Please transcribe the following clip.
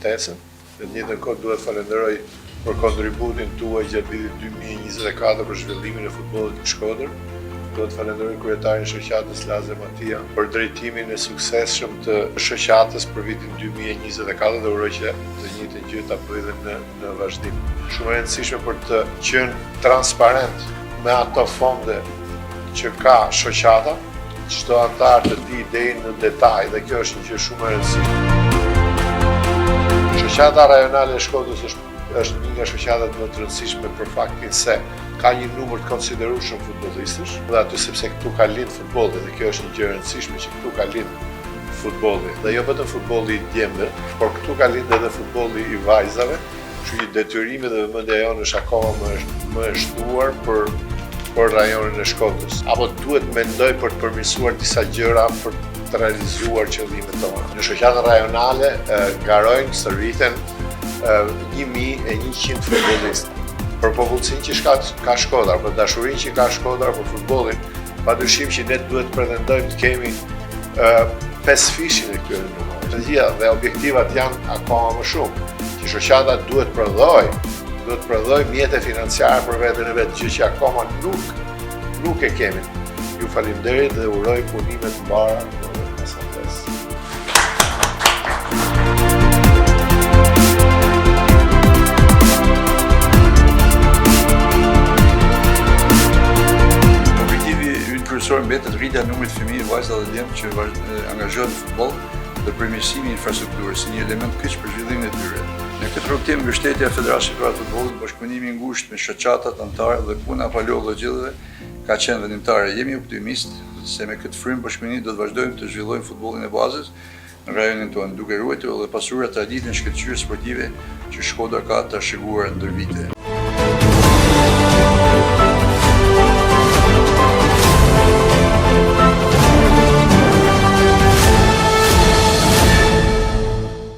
ftesën. Në të njëjtën kohë duhet falenderoj për kontributin tuaj gjatë vitit 2024 për zhvillimin e futbollit të Shkodër. Duhet falenderoj kryetarin e shoqatës Laze Matia për drejtimin e suksesshëm të shoqatës për vitin 2024 dhe uroj që të njëjtën gjë ta bëj edhe në vazhdim. Shumë e rëndësishme për të qenë transparent me ato fonde që ka shoqata, çdo antar të di deri në detaj dhe kjo është një gjë shumë e rëndësishme. Shoqata rajonale e Shkodrës është një nga shoqatat më të rëndësishme për faktin se ka një numër të konsiderueshëm futbollistësh, dhe aty sepse këtu ka lind futbolli dhe kjo është një gjë e rëndësishme që këtu ka lind futbolli. Dhe jo vetëm futbolli i djemve, por këtu ka lind edhe futbolli i vajzave, kështu që detyrimi dhe vëmendja jonë është akoma më e shtuar për rajonin e Shkodrës. Apo duhet mendoj për të përmirësuar disa gjëra për të realizuar qëllimet tona. Në shoqatën rajonale garojnë stërviten 1100 futbollistë. Për popullsinë që ka Shkodra, për dashurinë që ka Shkodra për futbollin, padyshim që ne duhet të pretendojmë të kemi 5 fishin e këtyre numrave. Të gjitha dhe objektivat janë akoma më shumë, që shoqata duhet prodhoj mjete financiare për veten e vet, gjë që akoma nuk e kemi. Ju faleminderit dhe uroj punime të mbara në pasates. Kryesor mbetet rritja e numrit të fëmijëve, vajza dhe djemt që angazhohen në futboll dhe përmirësimi i infrastrukturës si një element kyç për zhvillimin e tyre. Në këtë rrugtim, mbështetja e Federacionit Shqiptare të Futbollit, bashkëpunimi i ngushtë me shoqatat anëtare dhe puna palodhë gjithëve ka qenë vendimtare. Jemi optimistë se me këtë frymë bashkëpunimi do të vazhdojmë të zhvillojmë futbollin e bazës në rajonin tonë, duke ruajtur dhe pasuruar traditën e shkëlqyrjes sportive që Shkodra ka trashëguar ndër vite.